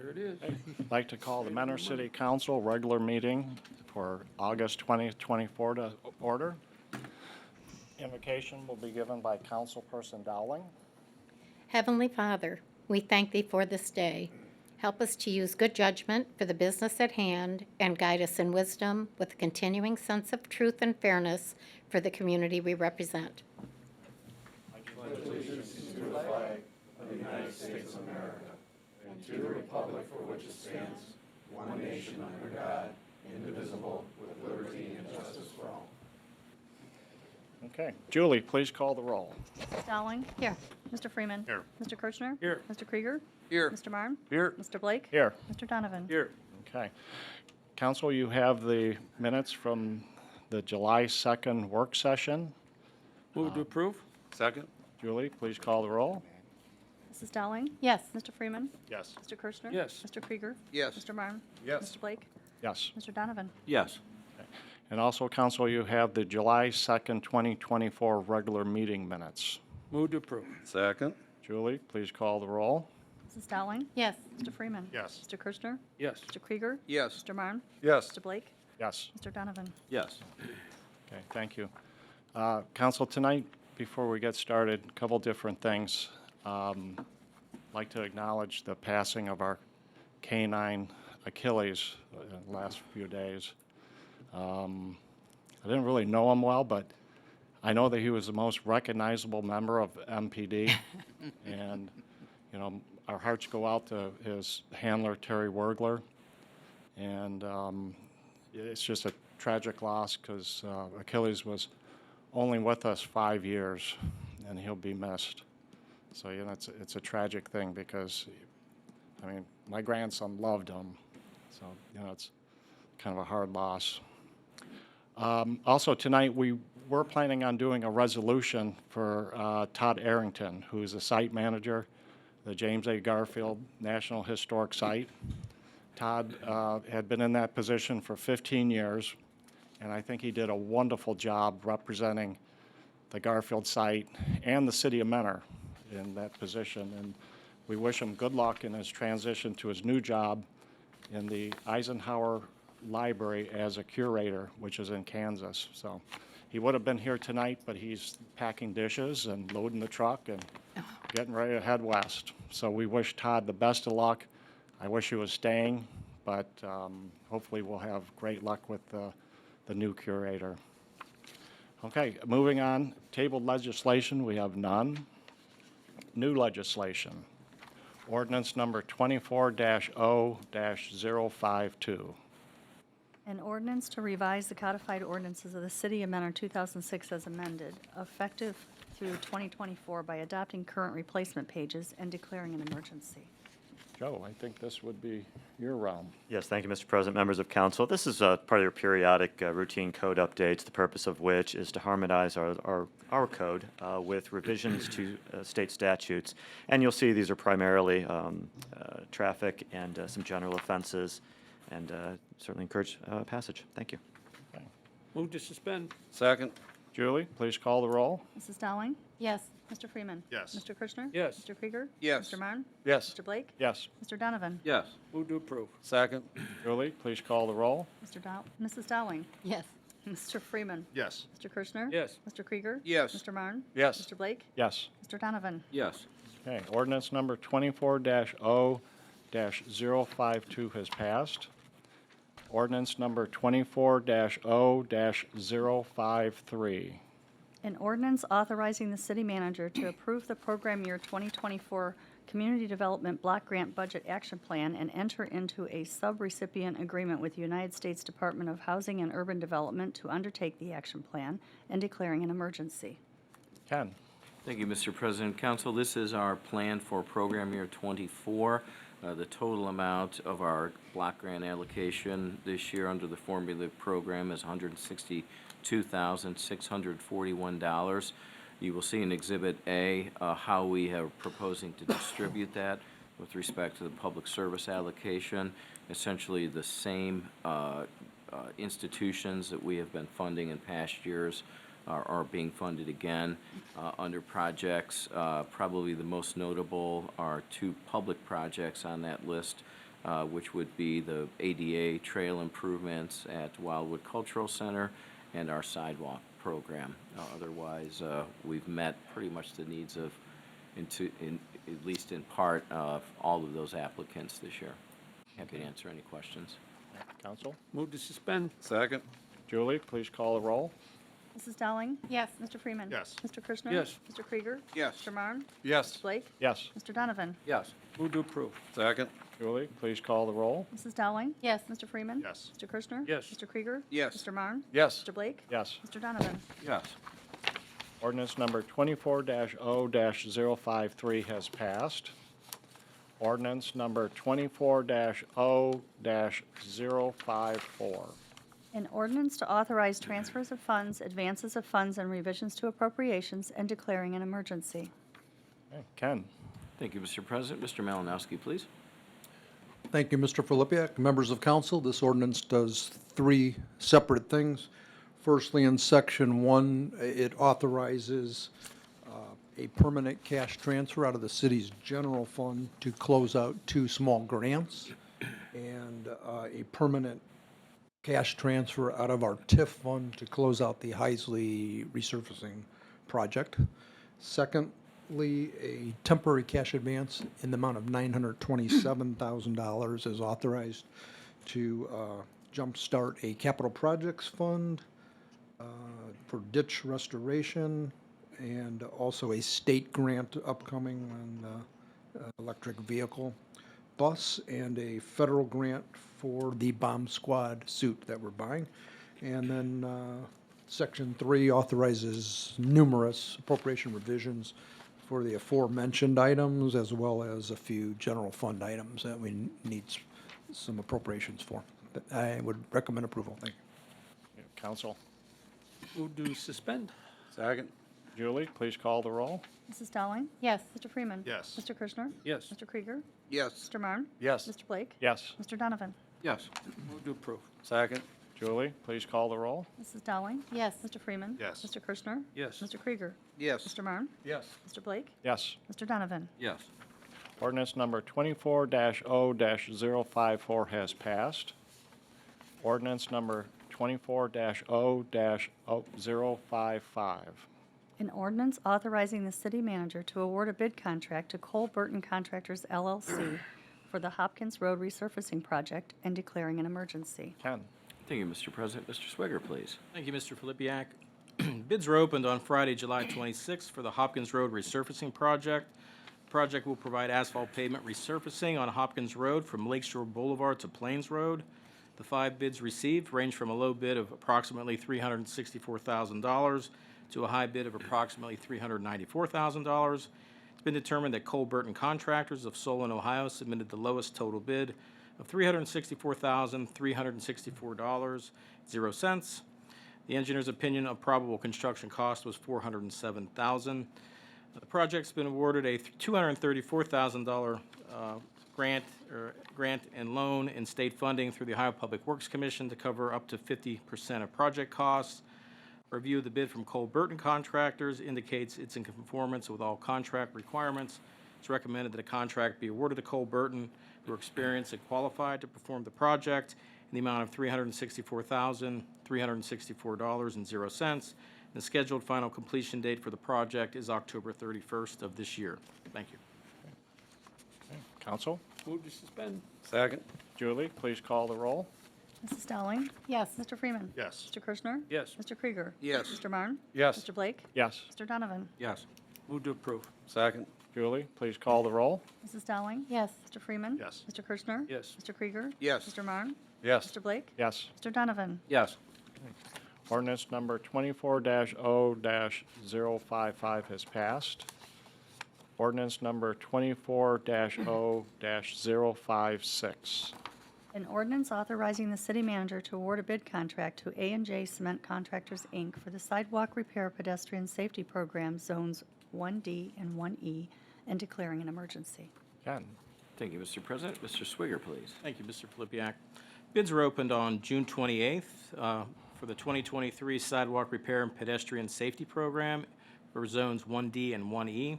Here it is. I'd like to call the Mentor City Council regular meeting for August 20th, 24 to order. Invocation will be given by Councilperson Dowling. Heavenly Father, we thank Thee for this day. Help us to use good judgment for the business at hand and guide us in wisdom with a continuing sense of truth and fairness for the community we represent. Okay, Julie, please call the roll. Mrs. Dowling? Here. Mr. Freeman? Here. Mr. Kirchner? Here. Mr. Krieger? Here. Mr. Marne? Here. Mr. Blake? Here. Mr. Donovan? Here. Okay. Council, you have the minutes from the July 2nd work session. Move to approve. Second. Julie, please call the roll. Mrs. Dowling? Yes. Mr. Freeman? Yes. Mr. Kirchner? Yes. Mr. Krieger? Yes. Mr. Marne? Yes. Mr. Blake? Yes. Mr. Donovan? Yes. And also, Council, you have the July 2nd, 2024 regular meeting minutes. Move to approve. Second. Julie, please call the roll. Mrs. Dowling? Yes. Mr. Freeman? Yes. Mr. Kirchner? Yes. Mr. Krieger? Yes. Mr. Marne? Yes. Mr. Blake? Yes. Mr. Donovan? Yes. Okay, thank you. Council, tonight, before we get started, a couple different things. I'd like to acknowledge the passing of our canine Achilles in the last few days. I didn't really know him well, but I know that he was the most recognizable member of MPD. And, you know, our hearts go out to his handler, Terry Wergler. And it's just a tragic loss because Achilles was only with us 5 years, and he'll be missed. So, you know, it's a tragic thing because, I mean, my grandson loved him. So, you know, it's kind of a hard loss. Also, tonight, we were planning on doing a resolution for Todd Arrington, who's the site manager, the James A. Garfield National Historic Site. Todd had been in that position for 15 years, and I think he did a wonderful job representing the Garfield site and the city of Mentor in that position. And we wish him good luck in his transition to his new job in the Eisenhower Library as a curator, which is in Kansas. So he would have been here tonight, but he's packing dishes and loading the truck and getting ready to head west. So we wish Todd the best of luck. I wish he was staying, but hopefully we'll have great luck with the new curator. Okay, moving on. Tabled legislation, we have none. New legislation. Ordinance number 24-0-052. An ordinance to revise the codified ordinances of the City of Mentor 2006 as amended, effective through 2024 by adopting current replacement pages and declaring an emergency. Joe, I think this would be your realm. Yes, thank you, Mr. President, members of council. This is part of your periodic routine code updates, the purpose of which is to harmonize our code with revisions to state statutes. And you'll see these are primarily traffic and some general offenses, and certainly encourage passage. Thank you. Okay. Move to suspend. Second. Julie, please call the roll. Mrs. Dowling? Yes. Mr. Freeman? Yes. Mr. Kirchner? Yes. Mr. Krieger? Yes. Mr. Marne? Yes. Mr. Blake? Yes. Mr. Donovan? Yes. Move to approve. Second. Julie, please call the roll. Mrs. Dowling? Yes. Mr. Freeman? Yes. Mr. Kirchner? Yes. Mr. Krieger? Yes. Mr. Marne? Yes. Mr. Blake? Yes. Mr. Donovan? Yes. Okay, ordinance number 24-0-052 has passed. Ordinance number 24-0-053. An ordinance authorizing the city manager to approve the program year 2024 Community Development Block Grant Budget Action Plan and enter into a sub-recipient agreement with the United States Department of Housing and Urban Development to undertake the action plan and declaring an emergency. Ken? Thank you, Mr. President. Council, this is our plan for program year 24. The total amount of our block grant allocation this year under the formula program is $162,641. You will see in Exhibit A how we are proposing to distribute that with respect to the public service allocation. Essentially the same institutions that we have been funding in past years are being funded again under projects. Probably the most notable are two public projects on that list. which would be the ADA trail improvements at Wildwood Cultural Center and our sidewalk program. Otherwise, we've met pretty much the needs of, at least in part, of all of those applicants this year. Happy to answer any questions. Counsel? Move to suspend. Second. Julie, please call the roll. Mrs. Dowling? Yes. Mr. Freeman? Yes. Mr. Kirschner? Yes. Mr. Krieger? Yes. Mr. Marne? Yes. Mr. Blake? Yes. Mr. Donovan? Yes. Move to approve. Second. Julie, please call the roll. Mrs. Dowling? Yes. Mr. Freeman? Yes. Mr. Kirschner? Yes. Mr. Krieger? Yes. Mr. Marne? Yes. Mr. Blake? Yes. Mr. Donovan? Yes. Ordinance number 24-0-053 has passed. Ordinance number 24-0-054. An ordinance to authorize transfers of funds, advances of funds, and revisions to appropriations and declaring an emergency. Okay, Ken? Thank you, Mr. President. Mr. Malinowski, please. Thank you, Mr. Filipiak. Members of council, this ordinance does three separate things. Firstly, in section 1, it authorizes a permanent cash transfer out of the city's general fund to close out 2 small grants, and a permanent cash transfer out of our TIF fund to close out the Heisley resurfacing project. Secondly, a temporary cash advance in the amount of $927,000 is authorized to jumpstart a capital projects fund for ditch restoration, and also a state grant upcoming on electric vehicle bus, and a federal grant for the bomb squad suit that we're buying. And then Section 3 authorizes numerous appropriation revisions for the aforementioned items, as well as a few general fund items that we need some appropriations for. But I would recommend approval. Thank you. Counsel? Move to suspend. Second. Julie, please call the roll. Mrs. Dowling? Yes. Mr. Freeman? Yes. Mr. Kirschner? Yes. Mr. Krieger? Yes. Mr. Marne? Yes. Mr. Blake? Yes. Mr. Donovan? Yes. Move to approve. Second. Julie, please call the roll. Mrs. Dowling? Yes. Mr. Freeman? Yes. Mr. Kirschner? Yes. Mr. Krieger? Yes. Mr. Marne? Yes. Mr. Blake? Yes. Mr. Donovan? Yes. Ordinance number 24-0-054 has passed. Ordinance number 24-0-055. An ordinance authorizing the city manager to award a bid contract to Cole Burton Contractors LLC for the Hopkins Road resurfacing project and declaring an emergency. Ken? Thank you, Mr. President. Mr. Swigger, please. Thank you, Mr. Filipiak. Bids were opened on Friday, July 26th for the Hopkins Road resurfacing project. The project will provide asphalt pavement resurfacing on Hopkins Road from Lakeshore Boulevard to Plains Road. The 5 bids received range from a low bid of approximately $364,000 to a high bid of approximately $394,000. It's been determined that Cole Burton Contractors of Solon, Ohio submitted the lowest total bid of $364,364.00. The engineer's opinion of probable construction cost was $407,000. The project's been awarded a $234,000 grant and loan in state funding through the Ohio Public Works Commission to cover up to 50% of project costs. Review of the bid from Cole Burton Contractors indicates it's in conformance with all contract requirements. It's recommended that a contract be awarded to Cole Burton, who are experienced and qualified to perform the project in the amount of $364,364.00. The scheduled final completion date for the project is October 31st of this year. Thank you. Counsel? Move to suspend. Second. Julie, please call the roll. Mrs. Dowling? Yes. Mr. Freeman? Yes. Mr. Kirschner? Yes. Mr. Krieger? Yes. Mr. Marne? Yes. Mr. Blake? Yes. Mr. Donovan? Yes. Move to approve. Second. Julie, please call the roll. Mrs. Dowling? Yes. Mr. Freeman? Yes. Mr. Kirschner? Yes. Mr. Krieger? Yes. Mr. Marne? Yes. Mr. Blake? Yes. Mr. Donovan? Yes. Ordinance number 24-0-055 has passed. Ordinance number 24-0-056. An ordinance authorizing the city manager to award a bid contract to A&J Cement Contractors, Inc. for the sidewalk repair pedestrian safety program zones 1D and 1E and declaring an emergency. Ken? Thank you, Mr. President. Mr. Swigger, please. Thank you, Mr. Filipiak. Bids were opened on June 28th for the 2023 Sidewalk Repair and Pedestrian Safety Program for zones 1D and 1E.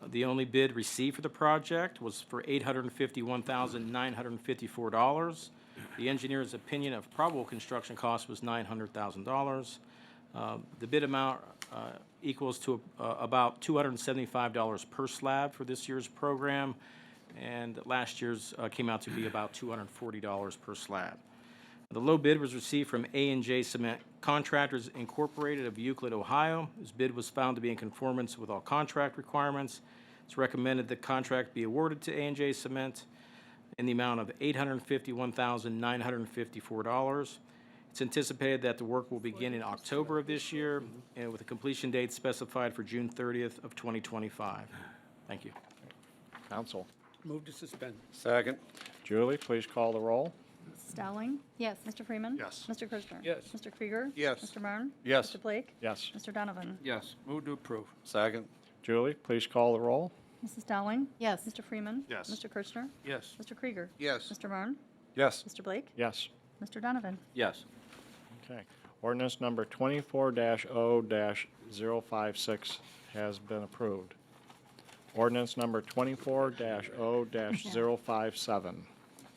The only bid received for the project was for $851,954. The engineer's opinion of probable construction cost was $900,000. The bid amount equals to about $275 per slab for this year's program, and last year's came out to be about $240 per slab. The low bid was received from A&J Cement Contractors Incorporated of Euclid, Ohio. This bid was found to be in conformance with all contract requirements. It's recommended the contract be awarded to A&J Cement in the amount of $851,954. It's anticipated that the work will begin in October of this year, and with a completion date specified for June 30th of 2025. Thank you. Council. Move to suspend. Second. Julie, please call the roll. Mrs. Dowling? Yes. Mr. Freeman? Yes. Mr. Kirchner? Yes. Mr. Krieger? Yes. Mr. Marne? Yes. Mr. Blake? Yes. Mr. Donovan? Yes. Move to approve. Second. Julie, please call the roll. Mrs. Dowling? Yes. Mr. Freeman? Yes. Mr. Kirchner? Yes. Mr. Krieger? Yes. Mr. Marne? Yes. Mr. Blake? Yes. Mr. Donovan? Yes. Okay. Ordinance number 24-0-056 has been approved. Ordinance number 24-0-057.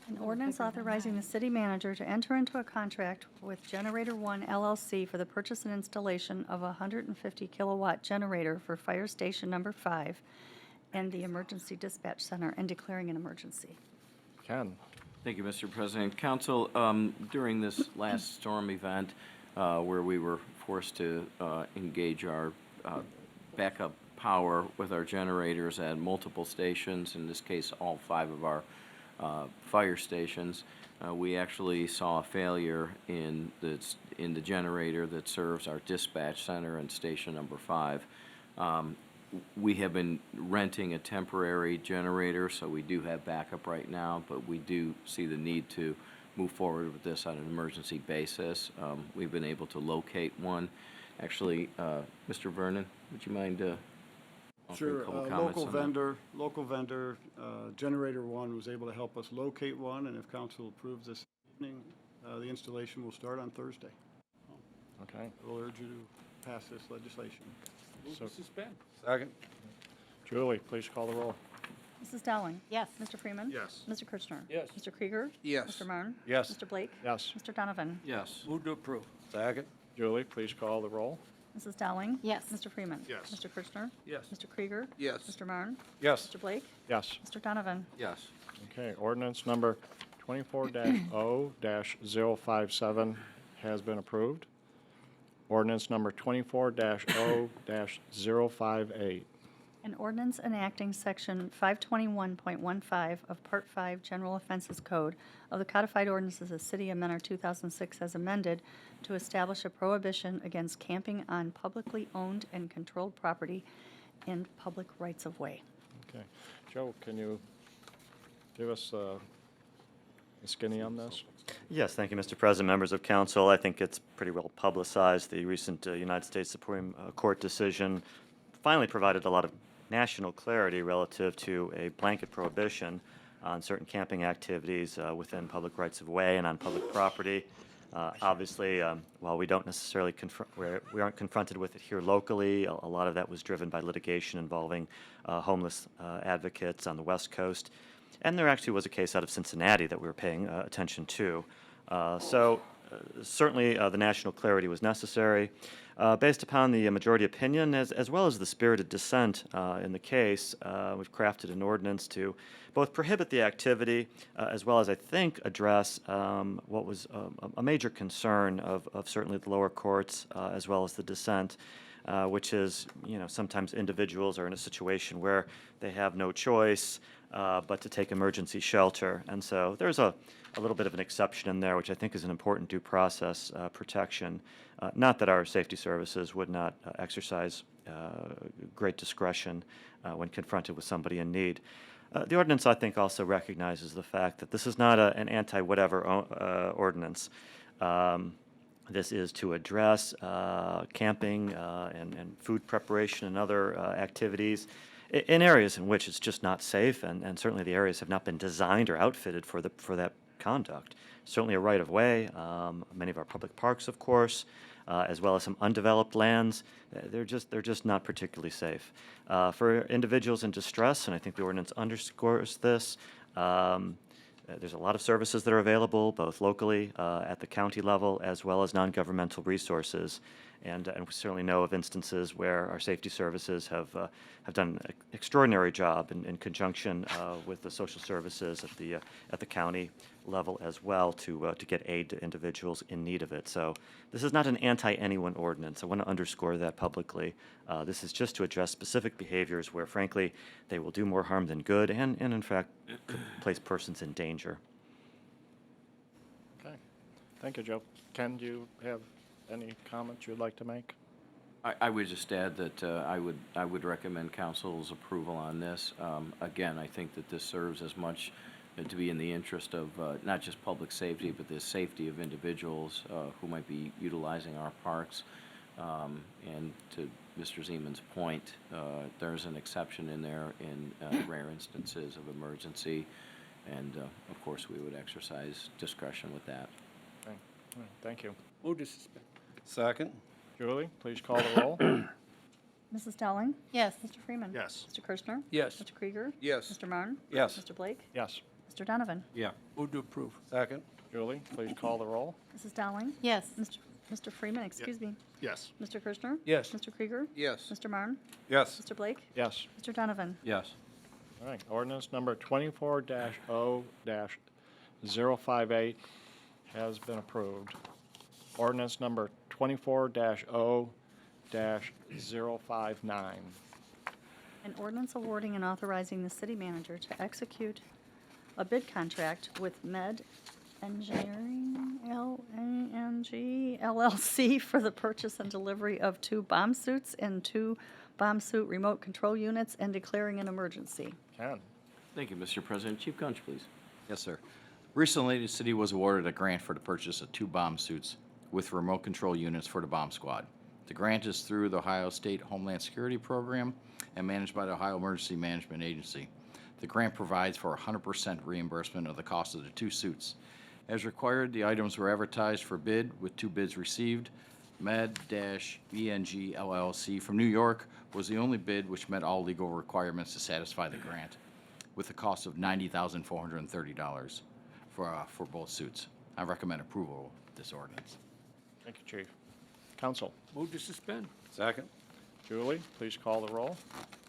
An ordinance authorizing the city manager to enter into a contract with Generator One LLC for the purchase and installation of a 150 kilowatt generator for Fire Station Number 5 and the Emergency Dispatch Center and declaring an emergency. Ken. Thank you, Mr. President. Council, during this last storm event, where we were forced to engage our backup power with our generators at multiple stations, in this case, all 5 of our fire stations, we actually saw a failure in the generator that serves our dispatch center and station number 5. We have been renting a temporary generator, so we do have backup right now, but we do see the need to move forward with this on an emergency basis. We've been able to locate one. Actually, Mr. Vernon, would you mind offering Sure. a couple comments on that? Local vendor, Generator One was able to help us locate one, and if council approves this evening, the installation will start on Thursday. Okay. I will urge you to pass this legislation. Move to suspend. Second. Julie, please call the roll. Mrs. Dowling? Yes. Mr. Freeman? Yes. Mr. Kirchner? Yes. Mr. Krieger? Yes. Mr. Marne? Yes. Mr. Blake? Yes. Mr. Donovan? Yes. Move to approve. Second. Julie, please call the roll. Mrs. Dowling? Yes. Mr. Freeman? Yes. Mr. Kirchner? Yes. Mr. Krieger? Yes. Mr. Marne? Yes. Mr. Blake? Yes. Mr. Donovan? Yes. Okay, ordinance number 24-0-057 has been approved. Ordinance number 24-0-058. An ordinance enacting Section 521.15 of Part 5 General Offenses Code of the Codified Ordinances of the City of Mentor 2006 as amended to establish a prohibition against camping on publicly owned and controlled property in public rights-of-way. Okay. Joe, can you give us a skinny on this? Yes, thank you, Mr. President, members of council. I think it's pretty well publicized. The recent United States Supreme Court decision finally provided a lot of national clarity relative to a blanket prohibition on certain camping activities within public rights of way and on public property. Obviously, while we don't necessarily we aren't confronted with it here locally, a lot of that was driven by litigation involving homeless advocates on the West Coast. And there actually was a case out of Cincinnati that we were paying attention to. Certainly the national clarity was necessary. Based upon the majority opinion, as well as the spirited dissent in the case, we've crafted an ordinance to both prohibit the activity as well as, I think, address what was a major concern of certainly the lower courts as well as the dissent, which is, sometimes individuals are in a situation where they have no choice but to take emergency shelter. And so there's a little bit of an exception in there, which I think is an important due process protection. Not that our safety services would not exercise great discretion when confronted with somebody in need. The ordinance, I think, also recognizes the fact that this is not an anti-whatever ordinance. This is to address camping and food preparation and other activities in areas in which it's just not safe, and certainly the areas have not been designed or outfitted for that conduct. Certainly a right-of-way, many of our public parks, of course, as well as some undeveloped lands. They're just not particularly safe. For individuals in distress, and I think the ordinance underscores this, there's a lot of services that are available, both locally at the county level, as well as non-governmental resources. And we certainly know of instances where our safety services have done an extraordinary job in conjunction with the social services at the county level as well to get aid to individuals in need of it. So this is not an anti-anyone ordinance. I want to underscore that publicly. This is just to address specific behaviors where, frankly, they will do more harm than good and in fact, could place persons in danger. Okay. Thank you, Joe. Ken, do you have any comments you'd like to make? I would just add that I would recommend council's approval on this. Again, I think that this serves as much to be in the interest of not just public safety, but the safety of individuals who might be utilizing our parks. And to Mr. Zeman's point, there's an exception in there in rare instances of emergency, and of course we would exercise discretion with that. Okay. All right. Thank you. Move to suspend. Second? Julie, please call the roll. Mrs. Dowling? Yes. Mr. Freeman? Yes. Mr. Kirschner? Yes. Mr. Krieger? Yes. Mr. Marne? Yes. Mr. Blake? Yes. Mr. Donovan? Yeah. Move to approve. Second? Julie, please call the roll. Mrs. Dowling? Yes. Mr. Freeman, excuse me. Yes. Mr. Kirschner? Yes. Mr. Krieger? Yes. Mr. Marne? Yes. Mr. Blake? Yes. Mr. Donovan? Yes. All right. Ordinance number 24-0-058 has been approved. Ordinance number 24-0-059. An ordinance awarding and authorizing the city manager to execute a bid contract with Med Engineering LANG LLC for the purchase and delivery of 2 bomb suits and 2 bomb suit remote control units and declaring an emergency. Ken? Thank you, Mr. President. Chief Gunch, please. Yes, sir. Recently, the city was awarded a grant for the purchase of 2 bomb suits with remote control units for the bomb squad. The grant is through the Ohio State Homeland Security Program and managed by the Ohio Emergency Management Agency. The grant provides for 100% reimbursement of the cost of the 2 suits. As required, the items were advertised for bid with 2 bids received. Med-ENG LLC from New York was the only bid which met all legal requirements to satisfy the grant, with a cost of $90,430 for both suits. I recommend approval of this ordinance. Thank you, Chief. Council? Move to suspend. Second? Julie, please call the roll.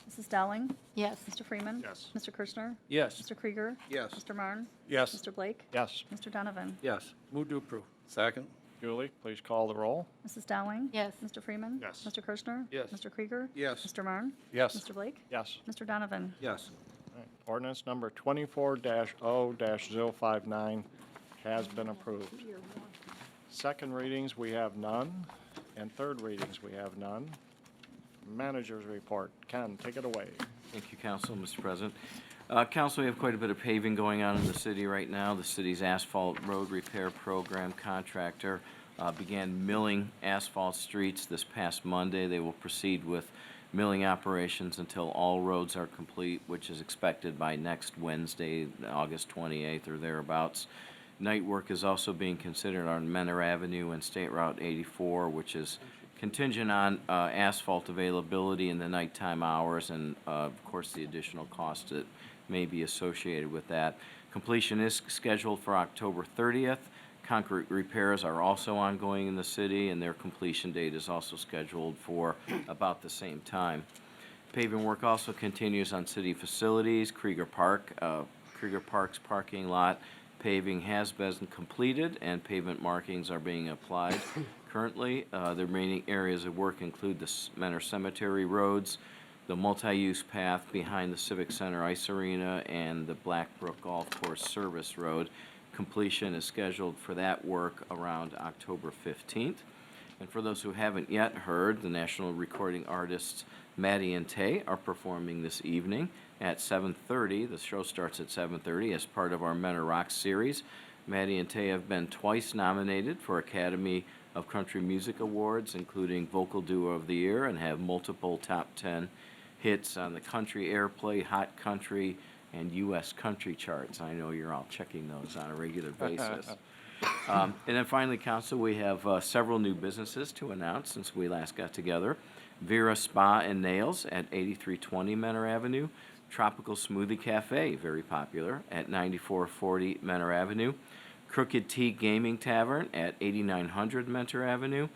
Mrs. Dowling? Yes. Mr. Freeman? Yes. Mr. Kirschner? Yes. Mr. Krieger? Yes. Mr. Marne? Yes. Mr. Blake? Yes. Mr. Donovan? Yes. Move to approve. Second? Julie, please call the roll. Mrs. Dowling? Yes. Mr. Freeman? Yes. Mr. Kirschner? Yes. Mr. Krieger? Yes. Mr. Marne? Yes. Mr. Blake? Yes. Mr. Donovan? Yes. All right. Ordinance number 24-0-059 has been approved. Second readings, we have none, and third readings, we have none. Manager's report. Ken, take it away. Thank you, Council, Mr. President. Council, we have quite a bit of paving going on in the city right now. The city's asphalt road repair program contractor began milling asphalt streets this past Monday. They will proceed with milling operations until all roads are complete, which is expected by next Wednesday, August 28th or thereabouts. Night work is also being considered on Menor Avenue and State Route 84, which is contingent on asphalt availability in the nighttime hours and, of course, the additional cost that may be associated with that. Completion is scheduled for October 30th. Concrete repairs are also ongoing in the city, and their completion date is also scheduled for about the same time. Paving work also continues on city facilities. Krieger Park's parking lot paving has been completed, and pavement markings are being applied. Currently, the remaining areas of work include the Menor Cemetery roads, the multi-use path behind the Civic Center Ice Arena, and the Blackbrook Golf Course Service Road. Completion is scheduled for that work around October 15th. And for those who haven't yet heard, the national recording artists Maddie and Tay are performing this evening at 7:30. The show starts at 7:30 as part of our Men of Rock series. Maddie and Tay have been twice nominated for Academy of Country Music Awards, including Vocal Duo of the Year, and have multiple top 10 hits on the Country Airplay, Hot Country, and U.S. Country charts. I know you're all checking those on a regular basis. And then finally, council, we have several new businesses to announce since we last got together. Vera Spa and Nails at 8320 Menor Avenue. Tropical Smoothie Cafe, very popular, at 9440 Menor Avenue. Crooked Tea Gaming Tavern at 8900 Mentor Avenue.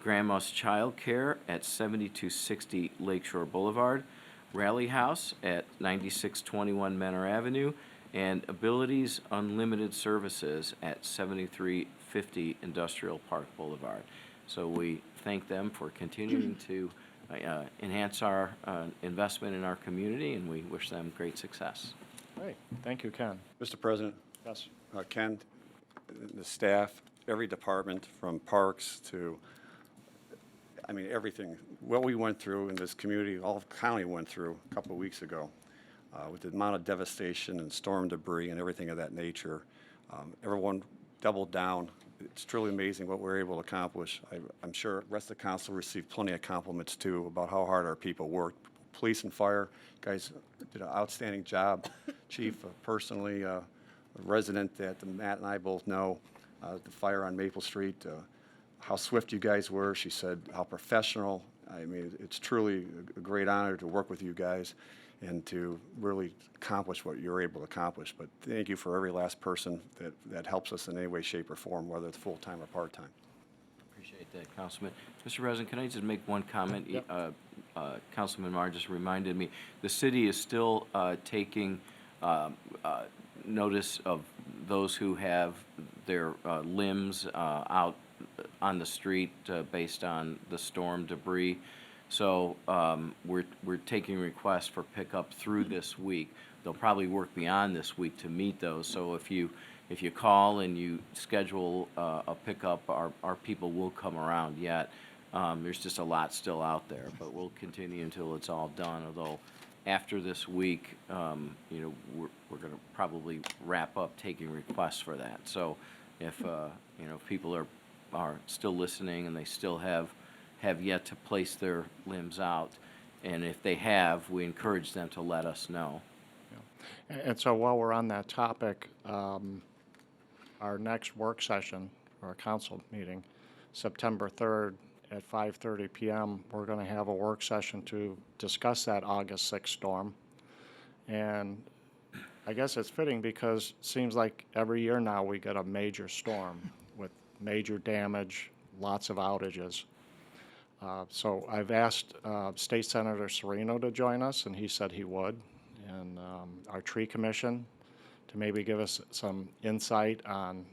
Grandma's Child Care at 7260 Lakeshore Boulevard. Rally House at 9621 Menor Avenue. And Abilities Unlimited Services at 7350 Industrial Park Boulevard. So we thank them for continuing to enhance our investment in our community, and we wish them great success. Great. Thank you, Ken. Mr. President, Yes. Ken, the staff, every department from parks to, I mean, everything, what we went through in this community, all of county went through a couple of weeks ago with the amount of devastation and storm debris and everything of that nature. Everyone doubled down. It's truly amazing what we're able to accomplish. I'm sure the rest of the council received plenty of compliments too about how hard our people worked. Police and fire, guys did an outstanding job. Chief, personally, a resident that Matt and I both know, the fire on Maple Street, how swift you guys were. She said how professional. I mean, it's truly a great honor to work with you guys and to really accomplish what you're able to accomplish. But thank you for every last person that helps us in any way, shape, or form, whether it's full-time or part-time. Appreciate that, Councilman. Mr. President, can I just make one comment? Councilman Marr just reminded me, the city is still taking notice of those who have their limbs out on the street based on the storm debris. So we're taking requests for pickup through this week. They'll probably work beyond this week to meet those. So if you call and you schedule a pickup, our people will come around yet. There's just a lot still out there, but we'll continue until it's all done. Although after this week, we're going to probably wrap up taking requests for that. So if people are still listening and they still have yet to place their limbs out, and if they have, we encourage them to let us know. And so while we're on that topic, our next work session, or our council meeting, September 3rd at 5:30 p.m., we're going to have a work session to discuss that August 6th storm. And I guess it's fitting because it seems like every year now we get a major storm with major damage, lots of outages. So I've asked State Senator Serino to join us, and he said he would, and our tree commission to maybe give us some insight on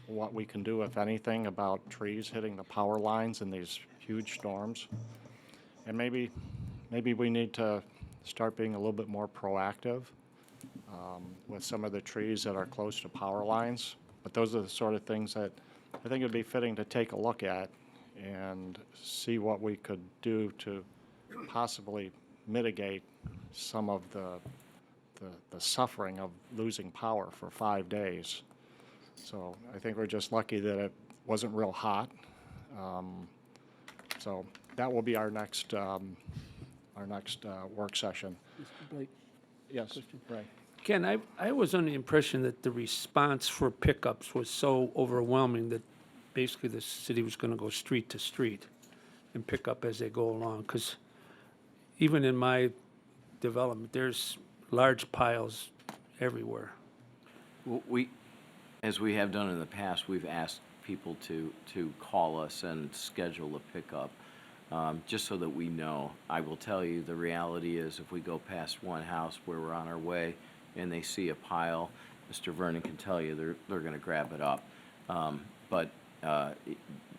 what we can do, if anything, about trees hitting the power lines in these huge storms. And maybe we need to start being a little bit more proactive with some of the trees that are close to power lines. But those are the sort of things that I think it would be fitting to take a look at and see what we could do to possibly mitigate some of the suffering of losing power for 5 days. So I think we're just lucky that it wasn't real hot. So that will be our next work session. Mr. Blake, Yes, question? right. Ken, I was under the impression that the response for pickups was so overwhelming that basically the city was going to go street to street and pick up as they go along. Because even in my development, there's large piles everywhere. Well, as we have done in the past, we've asked people to call us and schedule a pickup, just so that we know. I will tell you, the reality is if we go past one house where we're on our way and they see a pile, Mr. Vernon can tell you they're going to grab it up. But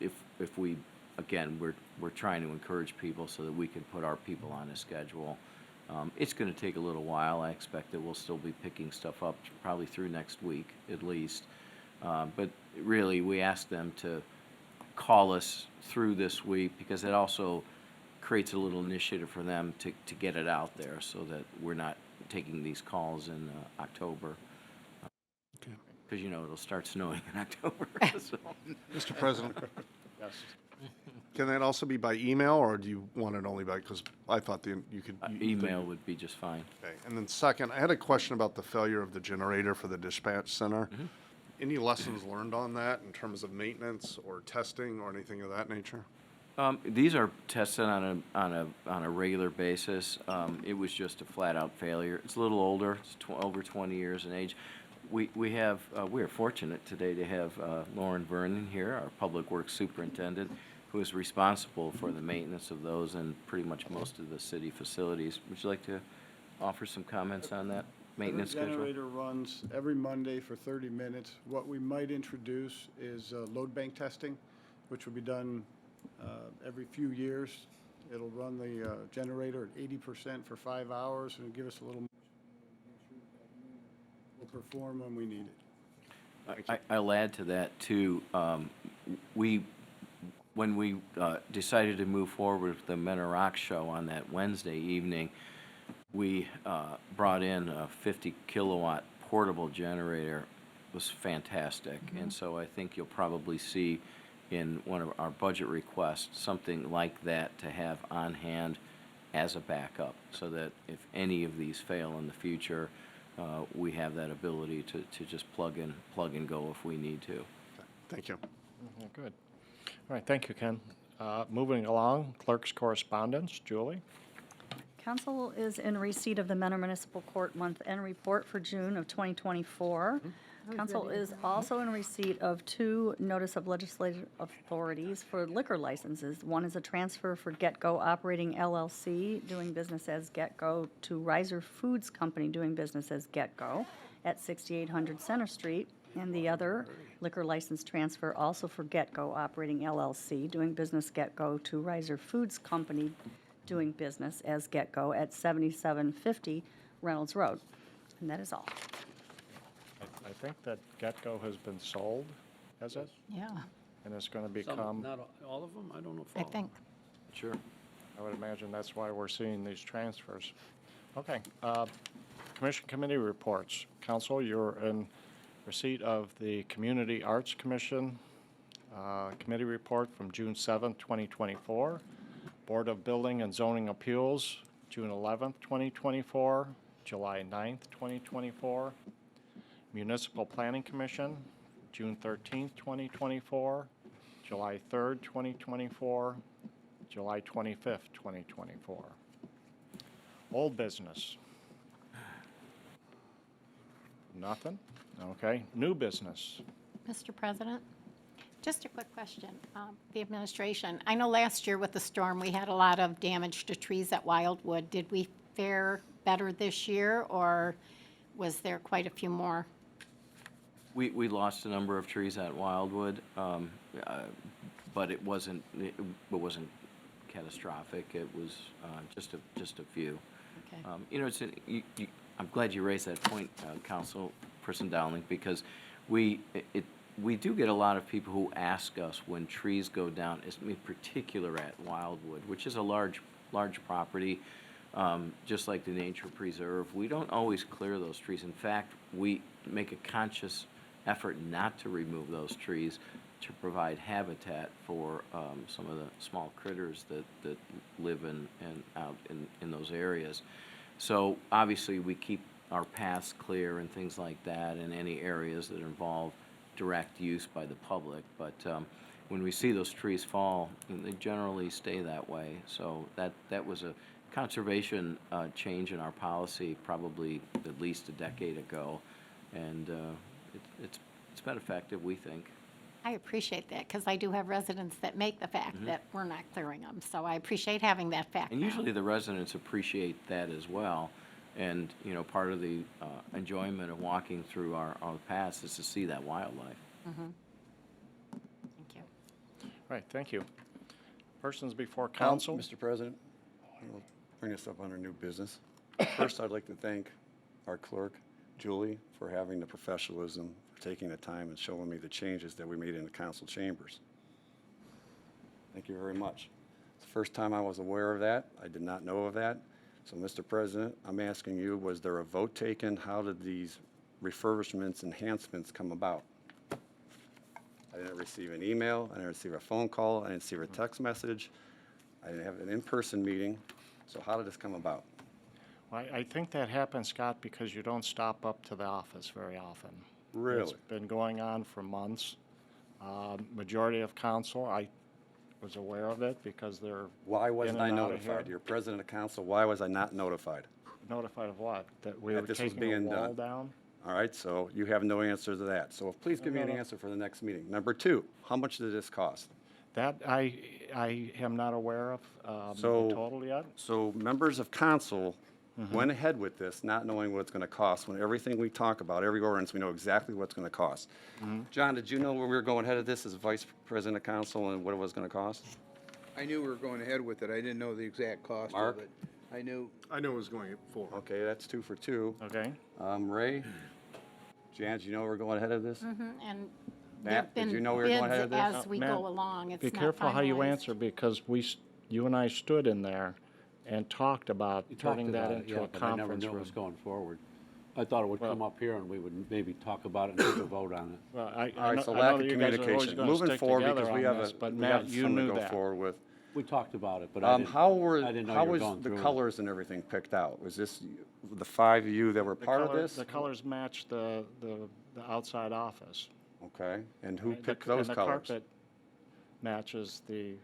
if we, again, we're trying to encourage people so that we can put our people on a schedule. It's going to take a little while. I expect that we'll still be picking stuff up probably through next week at least. But really, we ask them to call us through this week because it also creates a little initiative for them to get it out there so that we're not taking these calls in October. Okay. Because, it'll start snowing in October. So. Mr. President, Yes. can that also be by email, or do you want it only by, because I thought you could. Email would be just fine. Okay, and then second, I had a question about the failure of the generator for the dispatch center. Any lessons learned on that in terms of maintenance or testing or anything of that nature? These are tested on a regular basis. It was just a flat-out failure. It's a little older. It's over 20 years in age. We are fortunate today to have Lauren Vernon here, our Public Works Superintendent, who is responsible for the maintenance of those and pretty much most of the city facilities. Would you like to offer some comments on that maintenance The schedule? generator runs every Monday for 30 minutes. What we might introduce is load bank testing, which will be done every few years. It'll run the generator at 80% for 5 hours and give us a little more. We'll perform when we need it. I'll add to that, too. When we decided to move forward with the Men of Rock show on that Wednesday evening, we brought in a 50-kilowatt portable generator. It was fantastic. And so I think you'll probably see in one of our budget requests something like that to have on hand as a backup, so that if any of these fail in the future, we have that ability to just plug and go if we need to. Thank you. Good. All right, thank you, Ken. Moving along, clerk's correspondence. Julie? Council is in receipt of the Mentor Municipal Court month-end report for June of 2024. Council is also in receipt of 2 notice of legislative authorities for liquor licenses. One is a transfer for Get Go Operating LLC, doing business as Get Go, to Riser Foods Company, doing business as Get Go, at 6800 Center Street. And the other liquor license transfer also for Get Go Operating LLC, doing business Get Go, to Riser Foods Company, doing business as Get Go, at 7750 Reynolds Road. And that is all. I think that Get-Go has been sold, has it? Yeah, And it's going to Some, become, not all of them? I don't know if I all of them. think. Sure. I would imagine that's why we're seeing these transfers. Okay. Commission committee reports. Council, you're in receipt of the Community Arts Commission committee report from June 7th, 2024. Board of Building and Zoning Appeals, June 11th, 2024, July 9th, 2024. Municipal Planning Commission, June 13th, 2024, July 3rd, 2024, July 25th, 2024. Old business. Nothing? Okay. New business. Mr. President, just a quick question. The administration, I know last year with the storm, we had a lot of damage to trees at Wildwood. Did we fare better this year, or was there quite a few more? We lost a number of trees at Wildwood, but it wasn't catastrophic. It was just a few. Okay. I'm glad you raised that point, Councilperson Dowling, because we do get a lot of people who ask us when trees go down, in particular at Wildwood, which is a large property, just like the nature preserve. We don't always clear those trees. In fact, we make a conscious effort not to remove those trees to provide habitat for some of the small critters that live out in those areas. So obviously we keep our paths clear and things like that in any areas that involve direct use by the public. But when we see those trees fall, they generally stay that way. So that was a conservation change in our policy probably at least a decade ago. And it's been effective, we think. I appreciate that, because I do have residents that make the fact that we're not clearing them. So I appreciate having that fact And now. usually the residents appreciate that as well. And, part of the enjoyment of walking through our paths is to see that wildlife. Thank you. All right, thank you. Persons before council. Mr. President, we'll bring this up under new business. First, I'd like to thank our clerk, Julie, for having the professionalism, for taking the time and showing me the changes that we made in the council chambers. Thank you very much. It's the first time I was aware of that. I did not know of that. So, Mr. President, I'm asking you, was there a vote taken? How did these refurbishments, enhancements come about? I didn't receive an email. I didn't receive a phone call. I didn't receive a text message. I didn't have an in-person meeting. So how did this come about? I think that happens, Scott, because you don't stop up to the office very often. Really? It's been going on for months. Majority of council, I was aware of it because they're Why wasn't in I and out of notified? here. You're president of council, why was I not notified? Notified of what? That we That were this was taking a being wall done. down? All right, so you have no answer to that. So please give me an No. answer for the next meeting. Number two, how much did this cost? That I am not aware of the So- total yet. So members of council went ahead with this, not knowing what it's going to cost, when everything we talk about, every ordinance, we know exactly what it's going to cost. John, did you know where we were going ahead of this as vice president of council and what it was going to cost? I knew we were going ahead with it. I didn't know the exact cost Mark? of it. I knew, I knew it was going forward. Okay, that's 2 for 2. Okay. Ray? Jan, did you know we're going ahead of this? And Matt, there've did you been know we were going ahead of bids this? as we Matt, go along. It's Be not careful how you finalized. answer because you and I stood in there and talked about We talked turning that about it, into yeah, a but I never conference knew it room. was going forward. I thought it would come up here and we would maybe talk about it and take a vote on it. Well, All I right, know so I lack know of that you guys are always communication. gonna Moving stick forward, together because we on have this, but we Matt, have you something to knew go that. forward with. We talked about it, but I didn't, How I didn't know you were was going the through it. colors and everything picked out? Was this the 5 of you that were part of this? The colors match the outside office. Okay, and who Right? picked And those the colors? carpet matches the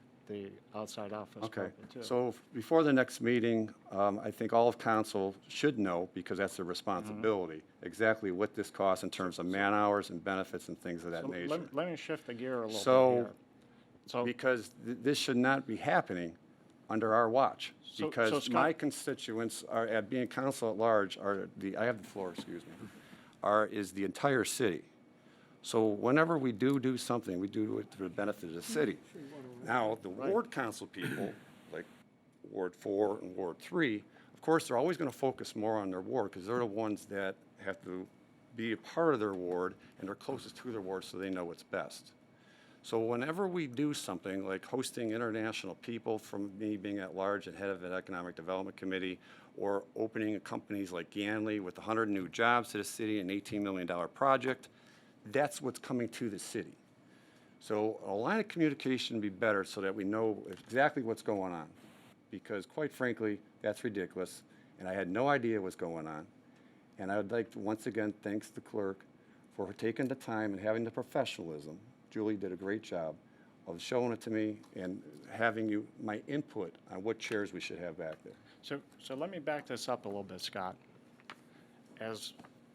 outside office Okay, carpet too. so before the next meeting, I think all of council should know, because that's their responsibility, exactly what this costs in terms of man-hours and benefits and things of that So nature. let me shift the gear a little So- bit here. So, Because this should not be happening under our watch. So Because Scott- my constituents are, at being council at large, I have the floor, excuse me, is the entire city. So whenever we do something, we do it for the benefit of the city. Now, the ward council people, like Ward 4 and Ward 3, of course, they're always going to focus more on their ward because they're the ones that have to be a part of their ward and they're closest to their ward so they know what's best. So whenever we do something like hosting international people, from me being at large and head of an economic development committee, or opening companies like Ganley with 100 new jobs to the city, an $18 million project, that's what's coming to the city. So a line of communication would be better so that we know exactly what's going on. Because quite frankly, that's ridiculous, and I had no idea what's going on. And I would like to, once again, thanks the clerk for taking the time and having the professionalism. Julie did a great job of showing it to me and having my input on what chairs we should have back there. so let me back this up a little bit, Scott. As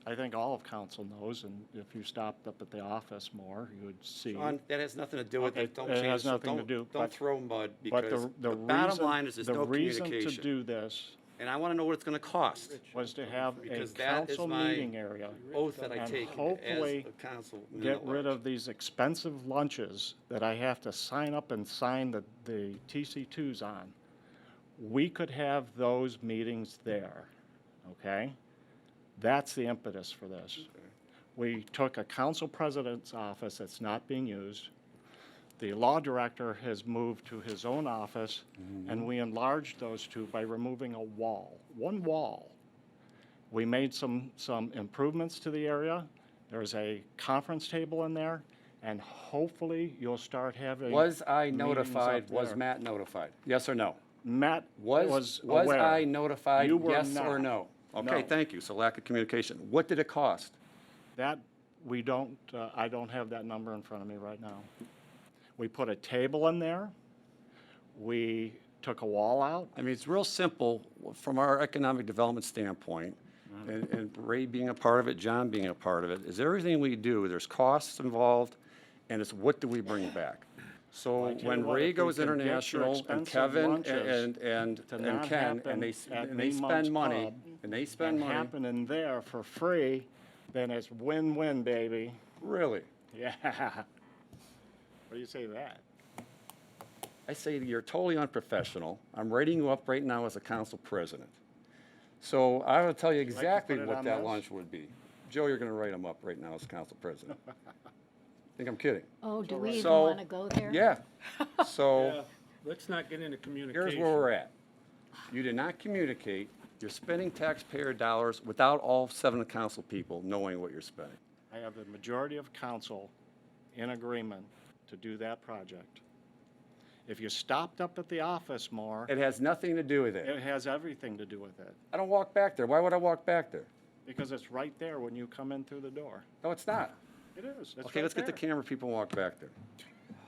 I think all of council knows, and if you stopped up at the office more, you would see. Sean, that has nothing to do with Okay, it. Don't it has change, nothing to don't, do, don't but- throw mud, But because the the bottom reason- line is there's no The reason communication. to do this And I want to know what it's going to cost. was to have a Because that is council my meeting area. Oath that I And take as hopefully a council. Get rid of these expensive lunches that I have to sign up and sign the TC2s on. We could have those meetings there, okay? That's the impetus for this. We took a council president's office that's not being used. The law director has moved to his own office, and we enlarged those two by removing a wall, one wall. We made some improvements to the area. There's a conference table in there, and hopefully you'll start having. Was I meetings notified? up Was there. Matt notified? Yes or no? Matt Was aware. I notified? You were Yes or not. no? Okay, No. thank you. So lack of communication. What did it cost? That, we don't, I don't have that number in front of me right now. We put a table in there. We took a wall out. I mean, it's real simple from our economic development standpoint, and Ray being a part of it, John being a part of it, is everything we do, there's costs involved, and it's what do we bring back? So I tell you when what, Ray if we goes can get your international, and expensive Kevin lunches and to not Ken, happen and they at and they Nemont's spend money, Pub and they spend and money, happen in there for free, then it's win-win, baby. really? Yeah. What do you say to that? I say you're totally unprofessional. I'm writing you up right now as a council president. So I will tell you like to exactly put it what on that this? lunch would be. Joe, you're going to write him up right now as council president. Think I'm kidding? Oh, do we even So, want to go there? Yeah. So Let's not get into communication. here's where we're at. You did not communicate. You're spending taxpayer dollars without all 7 council people knowing what you're spending. I have the majority of council in agreement to do that project. If you stopped up at the office more, It has nothing to do with it. it has everything to do with it. I don't walk back there. Why would I walk back there? Because it's right there when you come in through the door. No, it's not. It is. It's Okay, right let's get the there. camera people and walk back there.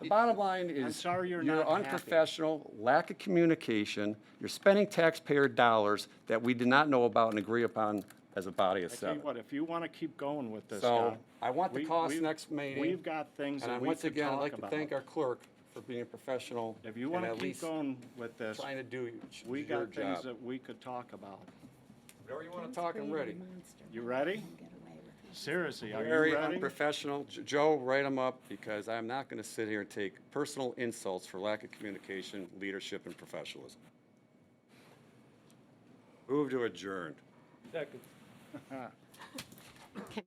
The bottom line is. I'm sorry you're not happy. Unprofessional, lack of communication. You're spending taxpayer dollars that we did not know about and agree upon as a body of I tell you seven. what, if you want to keep going with this, So, Don, I want the we- cost we've- next meeting. We've got things And that we once could again, I'd talk like to about. thank our clerk for being professional. If you and want to at keep least going with this, trying to do we your got things job. that we could talk about. Whatever you want to talk, I'm ready. You ready? Seriously, are you Very ready? unprofessional. Joe, write them up, because I'm not going to sit here and take personal insults for lack of communication, leadership, and professionalism. Move to adjourn. Second. Can